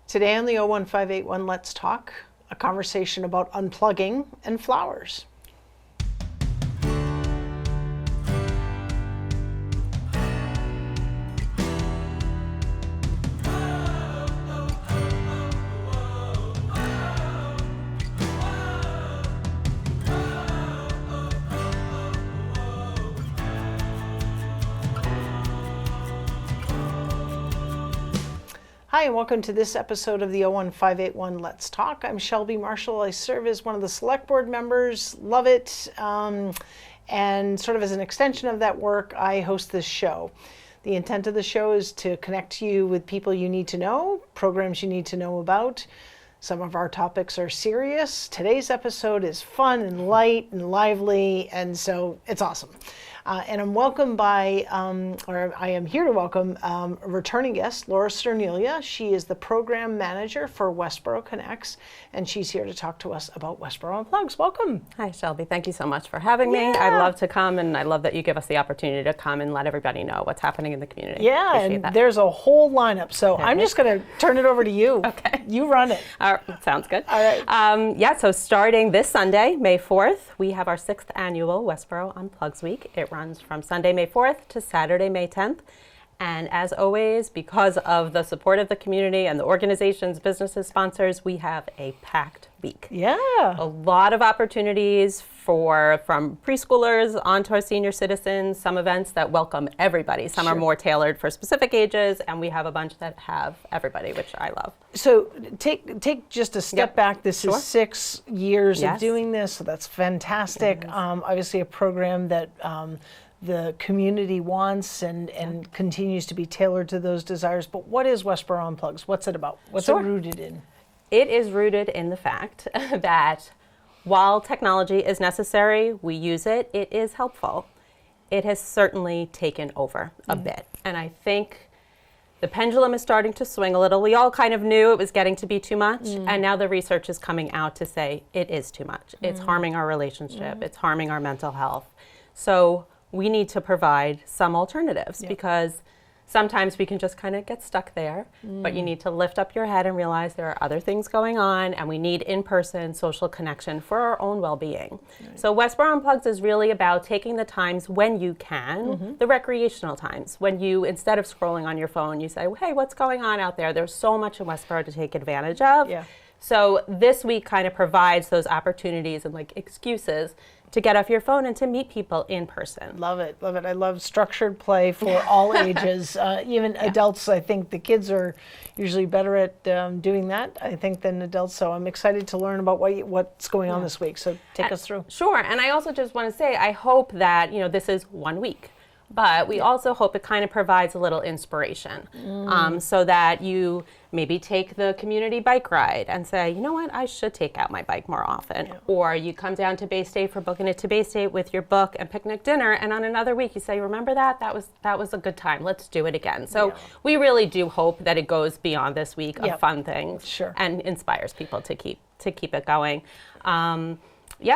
Today on the 01581 Let's Talk, a conversation about unplugging and flowers. Hi, and welcome to this episode of the 01581 Let's Talk. I'm Shelby Marshall. I serve as one of the select board members, love it, and sort of as an extension of that work, I host this show. The intent of the show is to connect you with people you need to know, programs you need to know about. Some of our topics are serious. Today's episode is fun and light and lively, and so it's awesome. And I'm welcomed by, I am here to welcome a returning guest, Laura Cerniglia. She is the program manager for Westborough Connects, and she's here to talk to us about Westborough Unplugs. Welcome. Hi, Shelby. Thank you so much for having me. I love to come, and I love that you give us the opportunity to come and let everybody know what's happening in the community. Yeah, and there's a whole lineup, so I'm just going to turn it over to you. Okay. You run it. Sounds good. All right. So starting this Sunday, May 4th, we have our 6th annual Westborough Unplugs Week. It runs from Sunday, May 4th to Saturday, May 10th. And as always, because of the support of the community and the organizations, businesses, sponsors, we have a packed week. Yeah. A lot of opportunities from preschoolers on to our senior citizens, some events that welcome everybody. Some are more tailored for specific ages, and we have a bunch that have everybody, which I love. So take just a step back. This is 6 years of doing this, so that's fantastic. Obviously a program that the community wants and continues to be tailored to those desires. But what is Westborough Unplugs? What's it about? What's it rooted in? It is rooted in the fact that while technology is necessary, we use it, it is helpful. It has certainly taken over a bit. And I think the pendulum is starting to swing a little. We all kind of knew it was getting to be too much. And now the research is coming out to say it is too much. It's harming our relationship. It's harming our mental health. So we need to provide some alternatives because sometimes we can just kind of get stuck there, but you need to lift up your head and realize there are other things going on, and we need in-person social connection for our own well-being. So Westborough Unplugs is really about taking the times when you can, the recreational times, when you, instead of scrolling on your phone, you say, hey, what's going on out there? There's so much in Westborough to take advantage of. So this week kind of provides those opportunities and like excuses to get off your phone and to meet people in person. Love it, love it. I love structured play for all ages, even adults. I think the kids are usually better at doing that, I think, than adults. So I'm excited to learn about what's going on this week. So take us through. Sure, and I also just want to say, I hope that, this is 1 week. But we also hope it kind of provides a little inspiration so that you maybe take the community bike ride and say, you know what, I should take out my bike more often. Or you come down to Bay State for Booking It to Bay State with your book and picnic dinner, and on another week you say, remember that? That was a good time. Let's do it again. So we really do hope that it goes beyond this week of fun things and inspires people to keep it going.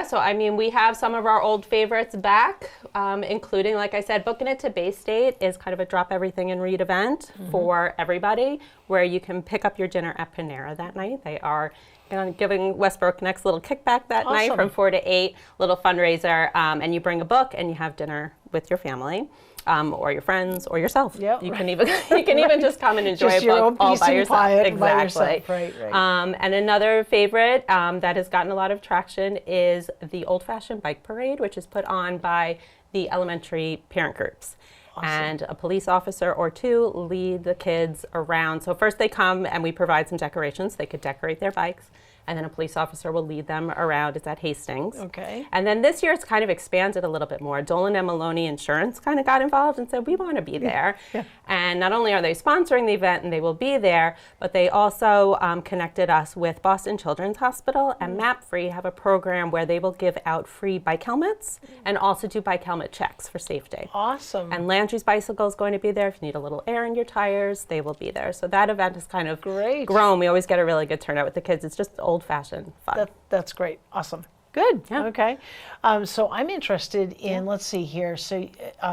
So I mean, we have some of our old favorites back, including, like I said, Booking It to Bay State is kind of a drop everything and read event for everybody, where you can pick up your dinner at Panera that night. They are giving Westborough Connects a little kickback that night from 4 to 8, little fundraiser, and you bring a book and you have dinner with your family. Or your friends, or yourself. You can even just come and enjoy a book all by yourself. Exactly. Right. And another favorite that has gotten a lot of traction is the old-fashioned bike parade, which is put on by the elementary parent groups. And a police officer or two lead the kids around. So first they come and we provide some decorations. They could decorate their bikes. And then a police officer will lead them around. It's at Hastings. Okay. And then this year it's kind of expanded a little bit more. Dolan and Maloney Insurance kind of got involved and said, we want to be there. And not only are they sponsoring the event and they will be there, but they also connected us with Boston Children's Hospital and MapFree have a program where they will give out free bike helmets and also do bike helmet checks for safety. Awesome. And Landry's Bicycle is going to be there. If you need a little air in your tires, they will be there. So that event has kind of grown. We always get a really good turnout with the kids. It's just old-fashioned fun. That's great. Awesome. Good. Yeah. Okay. So I'm interested in, let's see here. So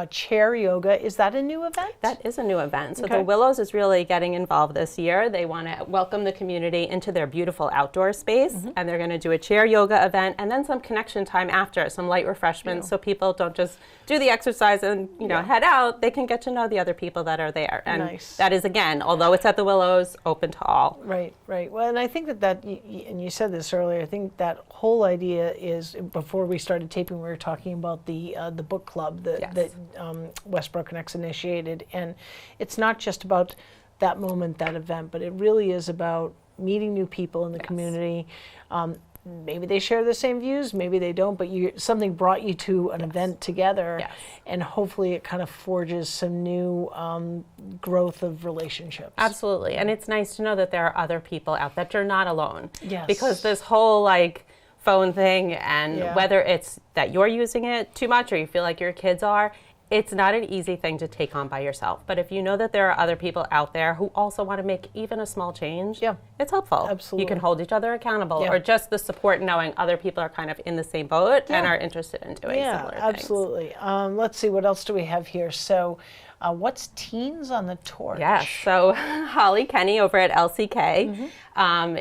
chair yoga, is that a new event? That is a new event. So Okay. the Willows is really getting involved this year. They want to welcome the community into their beautiful outdoor space, and they're going to do a chair yoga event and then some connection time after, some light refreshments, so people don't just do the exercise and head out. They can get to know the other people that are there. And Nice. that is, again, although it's at the Willows, open to all. Right, right. Well, and I think and you said this earlier, I think that whole idea is, before we started taping, we were talking about the book club that Westborough Connects initiated. And it's not just about that moment, that event, but it really is about meeting new people in the community. Maybe they share the same views, maybe they don't, but something brought you to an event together, and hopefully it kind of forges some new growth of relationships. Absolutely. And it's nice to know that there are other people out, that you're not alone. Yes. Because this whole phone thing, and whether it's that you're using it too much or you feel like your kids are, it's not an easy thing to take on by yourself. But if you know that there are other people out there who also want to make even a small change, it's helpful. Absolutely. You can hold each other accountable, or just the support knowing other people are kind of in the same boat and are interested in doing similar things. Absolutely. Let's see, what else do we have here? So what's Teens on the Torch? Yes, so Holly Kenny over at LCK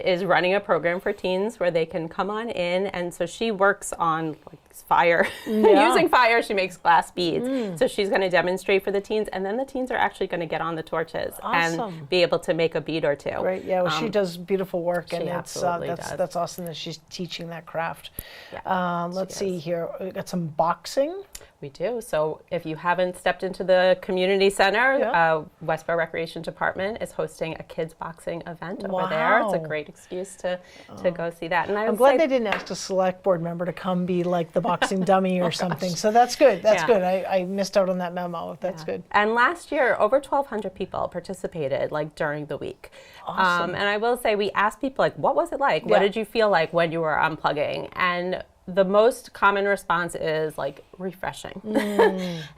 is running a program for teens where they can come on in, and so she works on fire, using fire. She makes glass beads. So she's going to demonstrate for the teens, and then the teens are actually going to get on the torches and be able to make a bead or two. Right. Yeah. Well, she does beautiful work, and absolutely that's awesome that she's teaching that craft. Let's see here. We got some boxing. We do. So if you haven't stepped into the community center, Westborough Recreation Department is hosting a kids boxing event over there. It's a great excuse to go see that. And I'm glad they didn't ask a select board member to come be like the boxing dummy or something. So that's good. That's good. I missed out on that memo. That's good. And last year, over 1,200 people participated during the week. Awesome. And I will say, we asked people, what was it like? What did you feel like when you were unplugging? And the most common response is refreshing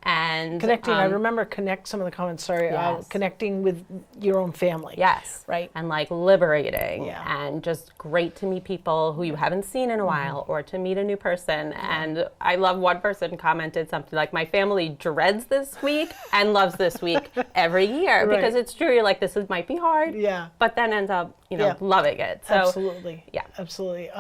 and connecting. I remember some of the comments. Sorry, connecting with your own family. Yes, right. And liberating, and just great to meet people who you haven't seen in a while, or to meet a new person. And I love, one person commented something like, "My family dreads this week and loves this week every year," because it's true. You're like, this might be hard, but then ends up loving it. So, absolutely, absolutely.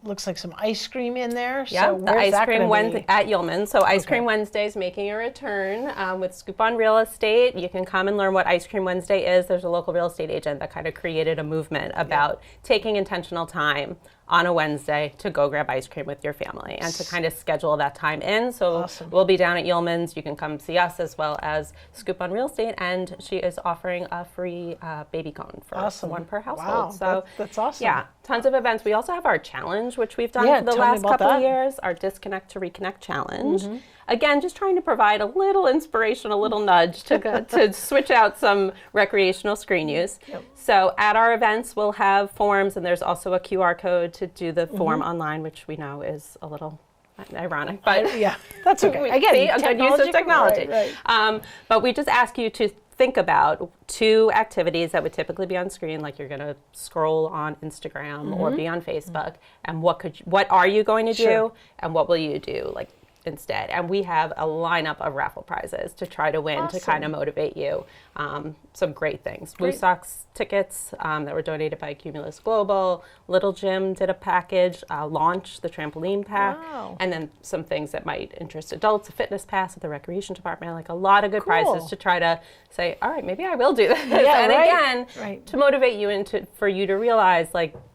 Looks like some ice cream in there. Yeah, so the ice cream Wednesday at Yeoman. So Ice Cream Wednesday is making a return with Scoop on Real Estate. You can come and learn what Ice Cream Wednesday is. There's a local real estate agent that kind of created a movement about taking intentional time on a Wednesday to go grab ice cream with your family and to kind of schedule that time in. So we'll be down at Yeoman's. You can come see us as well as Scoop on Real Estate, and she is offering a free baby cone for one per household. Wow, so that's awesome. Yeah, tons of events. We also have our challenge, which we've done for the last couple of years, our Disconnect to Reconnect challenge. Again, just trying to provide a little inspiration, a little nudge to switch out some recreational screen use. So at our events, we'll have forms, and there's also a QR code to do the form online, which we know is a little ironic, but that's okay. I get it. A good use of technology. Right. But we just ask you to think about 2 activities that would typically be on screen, like you're going to scroll on Instagram or be on Facebook, and what are you going to do, and what will you do instead. And we have a lineup of raffle prizes to try to win, to kind of motivate you. Some great things. Blue Sox tickets that were donated by Cumulus Global. Little Gym did a package, Launch, the trampoline pack, and then some things that might interest adults, a fitness pass at the recreation department, a lot of good prizes to try to say, all right, maybe I will do this. And again, to motivate you and for you to realize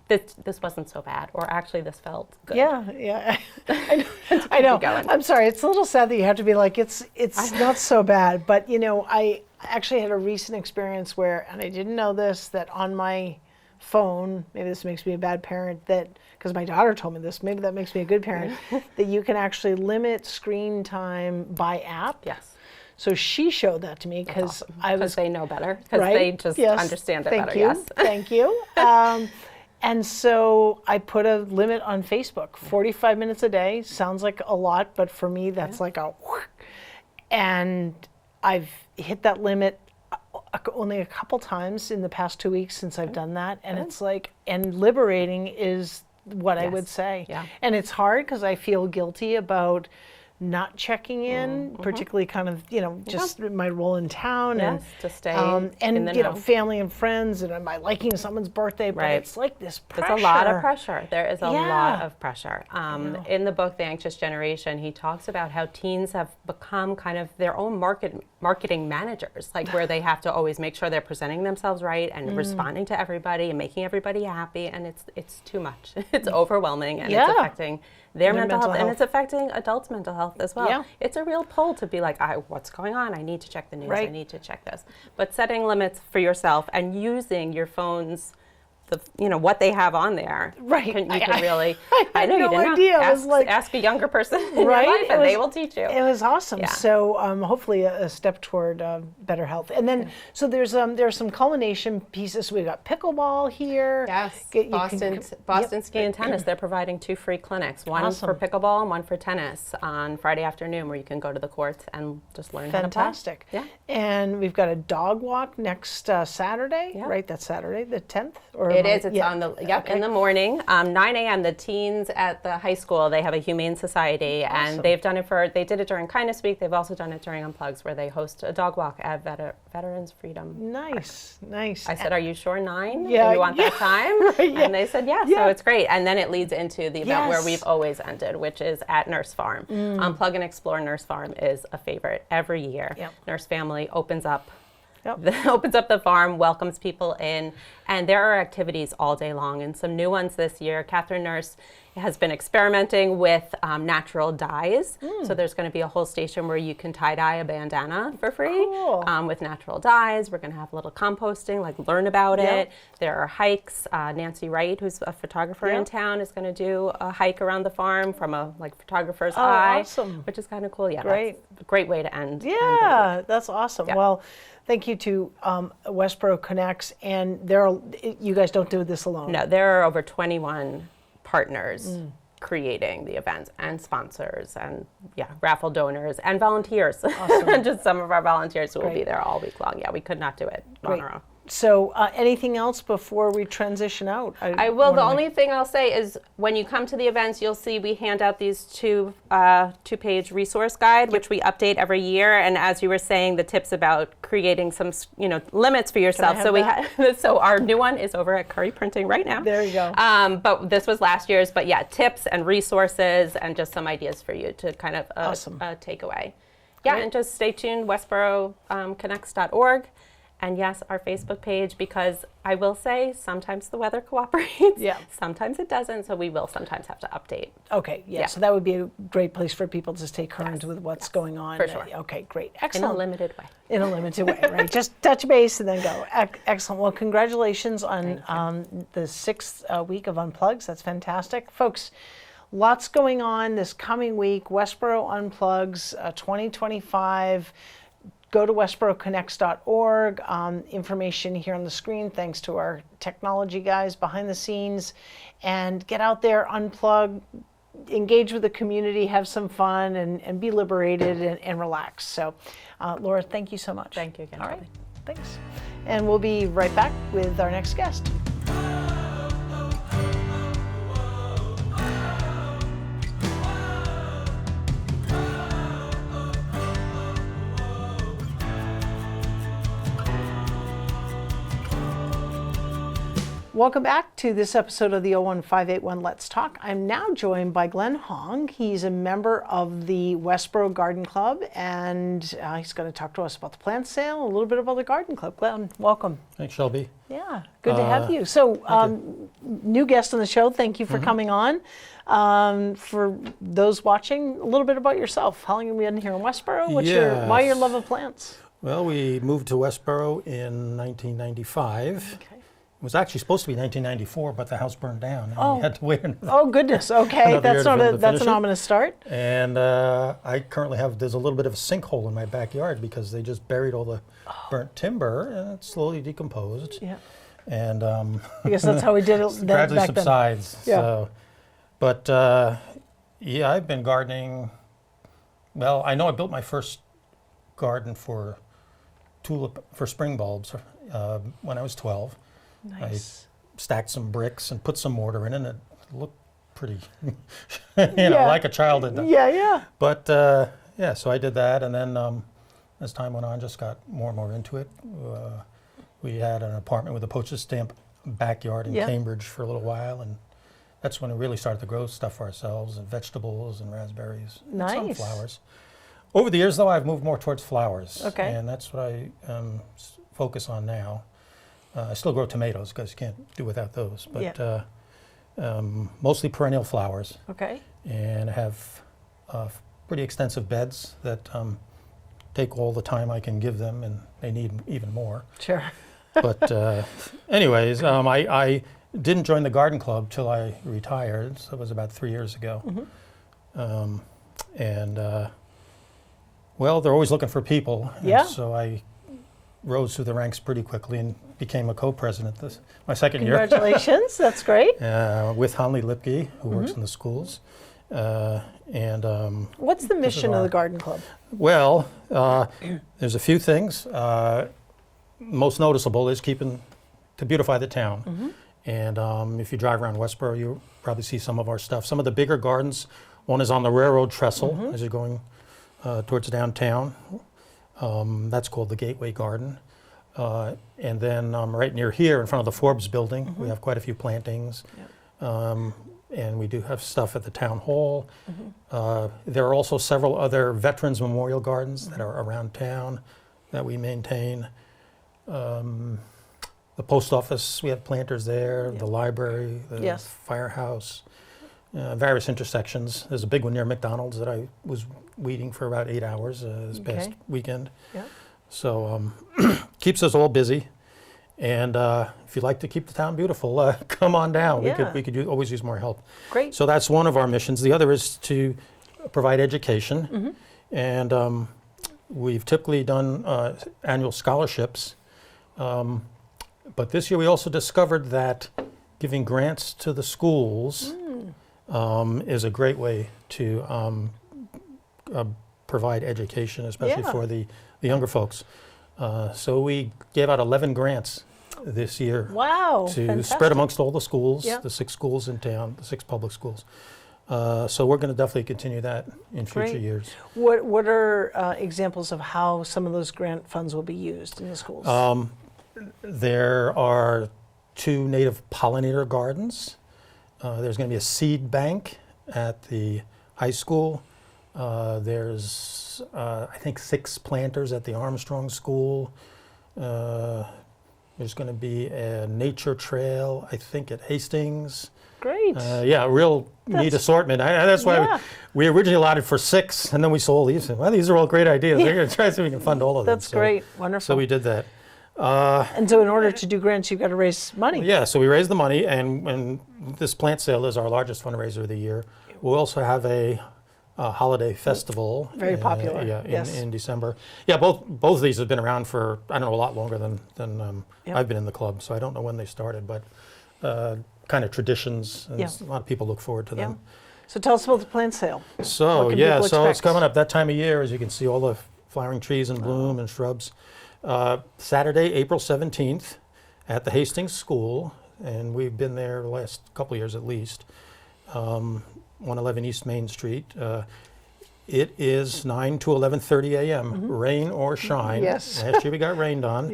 this wasn't so bad, or actually this felt good. Yeah. I know. I'm sorry. It's a little sad that you have to be like, it's not so bad. But, I actually had a recent experience where, and I didn't know this, that on my phone, maybe this makes me a bad parent, because my daughter told me this, maybe that makes me a good parent, that you can actually limit screen time by app. Yes. So she showed that to me because they know better, because they just understand it better. Thank you. And so I put a limit on Facebook, 45 minutes a day. Sounds like a lot, but for me, that's like a whoosh. And I've hit that limit only a couple times in the past 2 weeks since I've done that. And it's and liberating is what I Yes. would say. Yeah. And it's hard because I feel guilty about not checking in, particularly kind of, just my role in town. Yes, to stay and in the know. family and friends, and am I liking someone's birthday? But Right. it's like this pressure. It's a lot of pressure. There is a Yeah. lot of pressure. In the book, The Anxious Generation, he talks about how teens have become kind of their own marketing managers, like where they have to always make sure they're presenting themselves right and responding to everybody and making everybody happy. And it's too much. It's overwhelming, and it's affecting their mental health, and it's affecting adults' mental health as well. Yeah. It's a real pull to be like, what's going on? I need to check the news. Right. I need to check this. But setting limits for yourself and using your phone's, what they have on there. Right. You can really. I had know you no didn't idea. know. It was like, ask a younger person in right? your life, and they will teach you. It was awesome. Yeah. So hopefully a step toward better health. And then so there's some culmination pieces. We got pickleball here. Yes, You Boston Ski and Tennis. They're providing 2 free clinics, one Awesome. for pickleball and one for tennis on Friday afternoon, where you can go to the courts and just learn how to play. Fantastic. Yeah. And we've got a dog walk next Saturday, Yeah. right? That's Saturday, the 10th? Or It am I- is. It's on the in the morning, 9 a.m. The teens at the high school, they have a humane society, Awesome. and they did it during Kindness Week. They've also done it during Unplugs, where they host a dog walk at Veterans Freedom. Nice. I said, "Are you sure 9? Yeah, Do you want that time?" Right, yeah. And they said, "Yeah." Yeah. So it's great, and then it leads into the event where Yes. we've always ended, which is at Nurse Farm. Unplug and Explore Nurse Farm is a favorite every year. Yep. Nurse Family opens up. Yep. Opens up the farm, welcomes people in, and there are activities all day long, and some new ones this year. Catherine Nurse has been experimenting with natural dyes. So there's going to be a whole station where you can tie-dye a bandana for free Cool. with natural dyes. We're going to have a little composting, like learn about Yep. it. There are hikes. Nancy Wright, who's a photographer in Yep. town, is going to do a hike around the farm from a photographer's Oh, eye, awesome. which is kind of cool. Yeah, Great. that's a great way to end. Yeah, that's awesome. Yeah. Well, thank you to Westborough Connects, and you guys don't do this alone. No, there are over 21 partners creating the events, and sponsors, and raffle donors, and volunteers. Awesome. Just some of our volunteers who will be Great. there all week long. Yeah, we could not do it on Great. our own. So anything else before we transition out? I will. The only thing I'll say is when you come to the events, you'll see we hand out these two-page resource guide, which we update every year. And as you were saying, the tips about creating some limits for yourself. have So that? so our new one is over at Curry Printing right now. There you go. But this was last year's. But yeah, tips and resources and just some ideas for you to kind of Awesome. take away. Yeah, Great. and just stay tuned. WestboroughConnects.org. And yes, our Facebook page, because I will say sometimes the weather cooperates. Yeah. Sometimes it doesn't, so we will sometimes have to update. Okay, yeah, Yeah. so that would be a great place for people to stay current with what's going on. For sure. Okay, great. In Excellent. a limited way. In a limited way, right? Just touch base and then go. Excellent. Well, congratulations on the 6th week of Unplugs. That's fantastic. Folks, lots going on this coming week. Westborough Unplugs 2025. Go to westboroughconnects.org. Information here on the screen, thanks to our technology guys behind the scenes. And get out there, unplug, engage with the community, have some fun, and be liberated and relax. So, Laura, thank you so much. Thank you again. All right, Shelby. thanks. And we'll be right back with our next guest. Welcome back to this episode of the 01581 Let's Talk. I'm now joined by Glenn Hong. He's a member of the Westborough Garden Club, and he's going to talk to us about the plant sale, a little bit about the garden club. Glenn, welcome. Thanks, Shelby. Yeah, good to have you. So, new guest on the show, thank you for coming on. For those watching, a little bit about yourself. How long have you been here in Westborough? Why your love of plants? Well, we moved to Westborough in 1995. Okay. It was actually supposed to be 1994, but the house burned down, and we had to wait another. Oh goodness. Okay, Another year to that's finish an it. ominous start. And I currently there's a little bit of a sinkhole in my backyard because they just buried all the burnt timber, and it's slowly decomposed. Yeah. And I guess that's how we did it gradually back then. subsides. Yeah. So, but I've been gardening. Well, I know I built my first garden for spring bulbs when I was 12. Nice. I stacked some bricks and put some mortar in it, and it look pretty, like a child in them. Yeah, yeah. But yeah, so I did that, and then as time went on, just got more and more into it. We had an apartment with a postage stamp backyard in Cambridge for a little while, and that's when we really started to grow stuff for ourselves, and vegetables and raspberries, and some flowers. Over the years, though, I've moved more towards flowers, and that's what I focus on now. I still grow tomatoes because you can't do without those, but mostly perennial flowers. Okay. And I have pretty extensive beds that take all the time I can give them, and they need even more. Sure. But anyways, I didn't join the garden club till I retired, so it was about 3 years ago. Well, they're always looking for people, and so I rose through the ranks pretty quickly and became a co-president my second year. Congratulations, that's great. With Hanley Lipke, who works in the schools. What's the mission of the garden club? Well, there's a few things. Most noticeable is to beautify the town. And if you drive around Westborough, you'll probably see some of our stuff. Some of the bigger gardens, one is on the railroad trestle as you're going towards downtown. That's called the Gateway Garden. And then right near here in front of the Forbes building, we have quite a few plantings. And we do have stuff at the town hall. There are also several other veterans memorial gardens that are around town that we maintain. The post office, we have planters there, the library, the firehouse, various intersections. There's a big one near McDonald's that I was weeding for about 8 hours this past weekend. So keeps us all busy. And if you'd like to keep the town beautiful, come on down. We could always use more help. Great. So that's one of our missions. The other is to provide education. And we've typically done annual scholarships. But this year we also discovered that giving grants to the schools is a great way to provide education, especially for the younger folks. So we gave out 11 grants this year. Wow, to fantastic. spread amongst all the schools, the 6 schools in town, the 6 public schools. So we're going to definitely continue that in future years. What are examples of how some of those grant funds will be used in the schools? There are 2 native pollinator gardens. There's going to be a seed bank at the high school. There's, I think, 6 planters at the Armstrong School. There's going to be a nature trail, I think, at Hastings. Great. Real neat assortment. That's why we originally allotted for 6, and then we saw these. Well, these are all great ideas. We're going to try to see if we can fund all of them. That's great. Wonderful. So we did that. And so in order to do grants, you've got to raise money. Yeah, so we raised the money, and this plant sale is our largest fundraiser of the year. We'll also have a holiday festival. Very popular. In December. Yeah, both of these have been around for, I don't know, a lot longer than I've been in the club, so I don't know when they started, but kind of traditions, and a lot of people look forward to them. So tell us about the plant sale. So it's coming up that time of year, as you can see all the flowering trees in bloom and shrubs. Saturday, April 17th at the Hastings School, and we've been there the last couple of years at least, 111 East Main Street. It is 9 to 11:30 a.m., rain or shine. Yes. Last year we got rained on.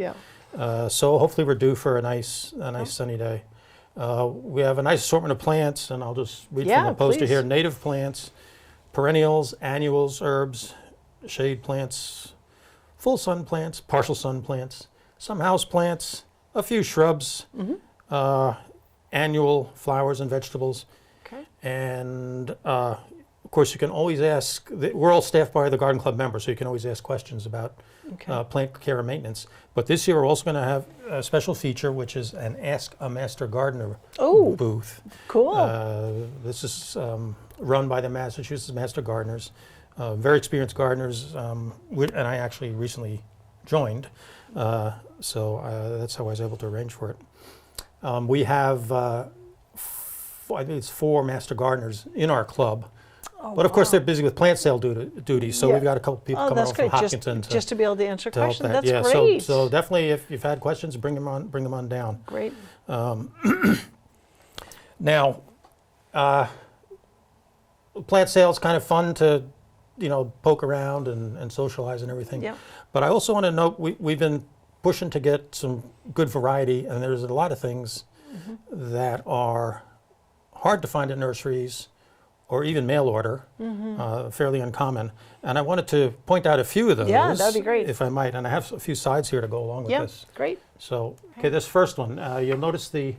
So hopefully we're due for a nice sunny day. We have a nice assortment of plants, and I'll just read from the poster here. Native plants, perennials, annuals, herbs, shade plants, full sun plants, partial sun plants, some house plants, a few shrubs, annual flowers and vegetables. And of course, you can always ask, we're all staffed by the Garden Club members, so you can always ask questions about plant care and maintenance. But this year we're also going to have a special feature, which is an Ask a Master Gardener booth. Cool. This is run by the Massachusetts Master Gardeners. Very experienced gardeners, and I actually recently joined, so that's how I was able to arrange for it. We have, I think it's 4 master gardeners in our club, but of course they're busy with plant sale duties, so we've got a couple people coming over from Hopkinton just to be able to answer questions. That. That's great. So definitely, if you've had questions, bring them on down. Great. Now, Plant sale's kind of fun to, poke around and socialize and everything. Yep. But I also want to note we've been pushing to get some good variety, and there's a lot of things that are hard to find in nurseries or even mail order, fairly uncommon. And I wanted to point out a few of those. Yeah, that'd be great. If I might. And I have a few sides here to go along with this. Great. So, okay, this first one, you'll notice the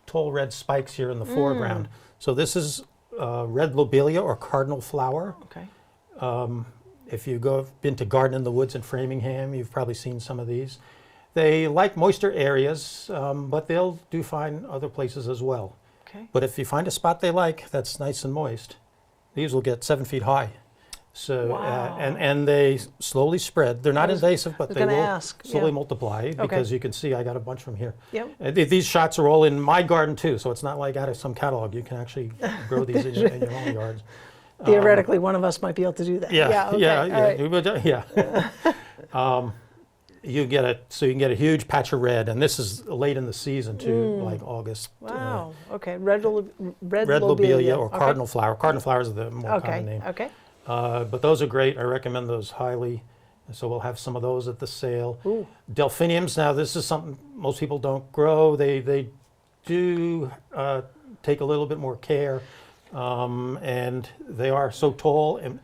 tall red spikes here in the foreground. So this is red lobelia or cardinal flower. Okay. If you been to Garden in the Woods in Framingham, you've probably seen some of these. They like moister areas, but they'll do fine other places as well. Okay. But if you find a spot they like that's nice and moist, these will get 7 feet high. So, Wow. and they slowly spread. They're not invasive, but was they gonna will ask, slowly yeah. multiply because you can see I got a bunch from here. Yep. These shots are all in my garden too, so it's not like out of some catalog. You can actually grow these in your own yards. Theoretically, one of us might be able to do that. Yeah, Okay. yeah, All yeah, right. yeah. You can get a huge patch of red, and this is late in the season too, like August. Wow. Okay. Red Lobelia or Okay. cardinal flower. Cardinal flowers are the more common name. Okay. But those are great. I recommend those highly. So we'll have some of those at the sale. Ooh. Delphiniums. Now this is something most people don't grow. They do take a little bit more care, and they are so tall. And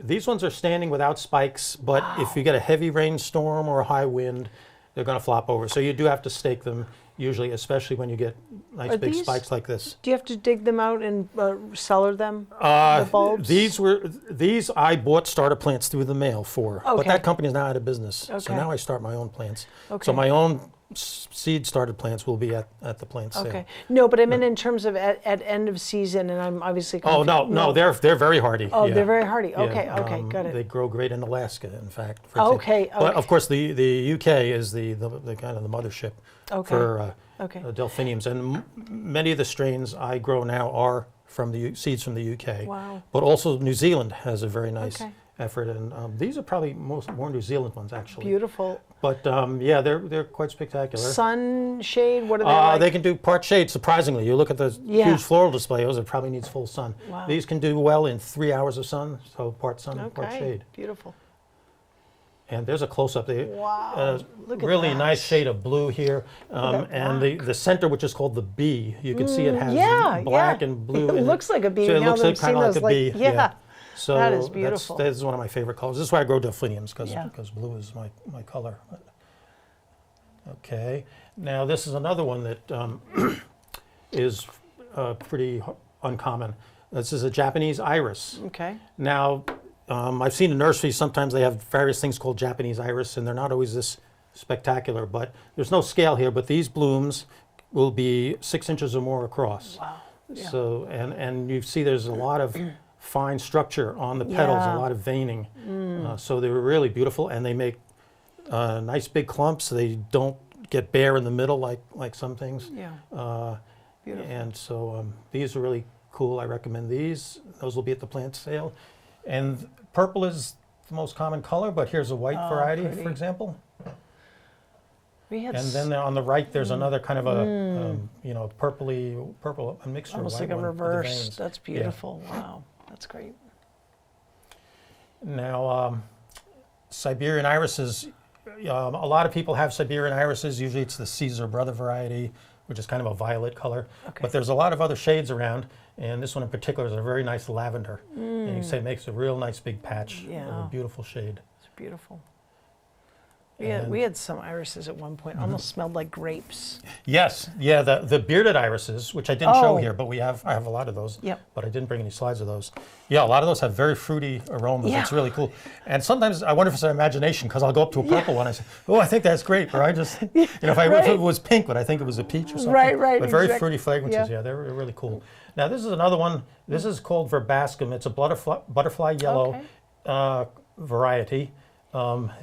these ones are standing without spikes, but if you get a heavy rainstorm or a high wind, they're going to flop over. So you do have to stake them usually, especially when you get nice Are big these- spikes like this. Do you have to dig them out and cellar them? The bulbs? These I bought starter plants through the mail for, but Okay. that company is now out of business. So Okay. now I start my own plants. Okay. So my own seed started plants will be at the plant sale. Okay. No, but I meant in terms of at end of season, and I'm obviously. Oh no, they're very hardy. Oh, yeah. they're very hardy. Yeah, Okay. Got They it. grow great in Alaska, in fact. for Okay, example. But okay. of course, the UK is the kind of the mothership Okay. for Okay. delphiniums, and many of the strains I grow now are from the seeds from the UK. Wow. But also New Zealand has a very nice Okay. effort, and these are probably more New Zealand ones actually. Beautiful. But yeah, they're quite spectacular. Sun, shade. What are they like? They can do part shade, surprisingly. You look at the Yeah. huge floral displays, it probably needs full sun. Wow. These can do well in 3 hours of sun, so part sun and part Okay. shade. Beautiful. And there's a close-up there. Wow. Look at really that. nice shade of blue here. that And the center, which is called the bee, you can see it has Yeah. black yeah. and blue. It in looks like a bee. So it now looks that like I've kind seen of like those, a bee. Yeah. So That is beautiful. That's one of my favorite colors. This is why I grow delphiniums, because Yeah. blue is my color. Okay. Now this is another one that is pretty uncommon. This is a Japanese iris. Okay. Now, I've seen in nurseries sometimes they have various things called Japanese iris, and they're not always this spectacular. But there's no scale here. But these blooms will be 6 inches or more across. Wow. Yeah. So and you see there's a lot of fine structure on the petals, Yeah. a lot of veining. So they're really beautiful, and they make nice big clumps. They don't get bare in the middle like some things. Yeah. Beautiful. And so these are really cool. I recommend these. Those will be at the plant sale. And purple is the most common color, but here's a white variety, pretty. for example. We had And then on the right, there's another kind of a, purple, a mixture almost of like white a one with the reverse. veins. That's beautiful. Wow. That's great. Now, Siberian irises, a lot of people have Siberian irises. Usually it's the Caesar brother variety, which is kind of a violet color. Okay. But there's a lot of other shades around, and this one in particular is a very nice lavender. And you can say it makes a real nice big patch of Yeah. a beautiful shade. It's beautiful. And- We had some irises at one point. Almost smelled like grapes. Yes, yeah, the bearded irises, which I didn't show Oh. here, but I have a lot of those. Yep. But I didn't bring any slides of those. Yeah, a lot of those have very fruity aromas. Yeah. It's really cool. And sometimes I wonder if it's an imagination, because I'll go up to a purple one, I say, oh, I think that's great. Or I just, if Right. it was pink, but I think it was a peach or something. Right, But very exact- fruity fragrances, yeah. yeah, they're really cool. Now this is another one. This is called verbascum. It's a butterfly yellow variety.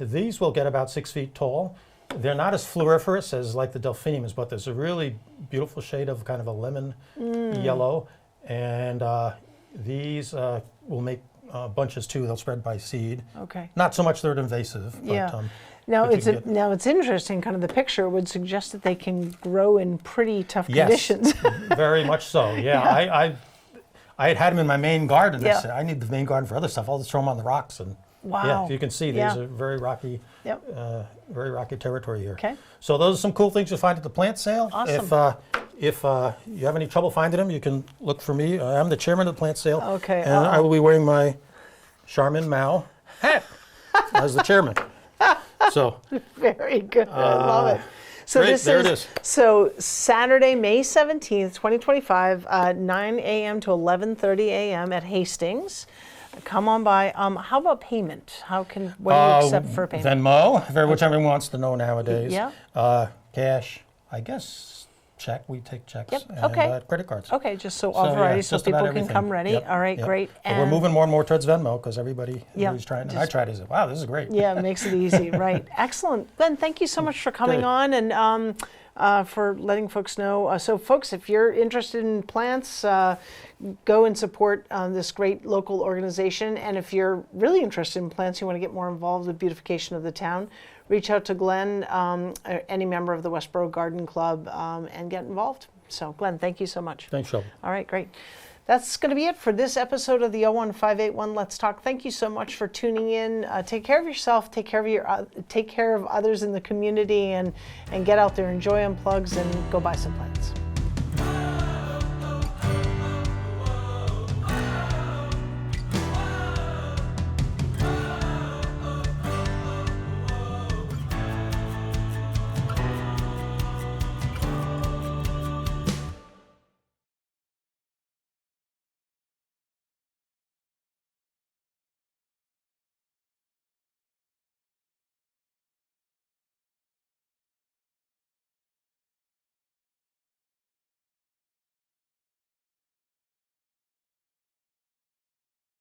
These will get about 6 feet tall. They're not as floriferous as like the delphiniums, but there's a really beautiful shade of kind of a lemon yellow. And these will make bunches too. They'll spread by seed. Okay. Not so much they're invasive, but Yeah. Now But you it's can get- now it's interesting. Kind of the picture would suggest that they can grow in pretty tough Yes, conditions. very much so. Yeah, I had them in my main garden. Yeah. I said, I need the main garden for other stuff. I'll just throw them on the rocks. And yeah, Wow. if you can see, Yeah. there's a very rocky, Yep. very rocky territory here. Okay. So those are some cool things you'll find at the plant sale. Awesome. If you have any trouble finding them, you can look for me. I'm the chairman of the plant sale. Okay, And I will be wearing my Charmin Mao hat as the chairman. So Very good. I love it. So great, this there is, it is. so Saturday, May 17th, 2025, 9 a.m. to 11:30 a.m. at Hastings. Come on by. How about payment? What do you accept for payment? Venmo, which everyone wants to know nowadays. Yeah. Cash, I guess. Check. We take checks. Yep, And, okay. credit cards. Okay, just so all yeah, varieties, so just about people can everything. come ready. Yep, All right, yep. great. But we're moving more and more towards Venmo because everybody's trying. And I tried to say, wow, this is great. Yeah, it makes it easy, right? Excellent. Glenn, thank you so much for coming Good. on and for letting folks know. So, folks, if you're interested in plants, go and support this great local organization. And if you're really interested in plants, you want to get more involved with beautification of the town, reach out to Glenn, or any member of the Westborough Garden Club, and get involved. So, Glenn, thank you so much. Thanks, Shelby. All right, great. That's going to be it for this episode of the 01581 Let's Talk. Thank you so much for tuning in. Take care of yourself. Take care of others in the community, and get out there, enjoy Unplugs, and go buy some plants.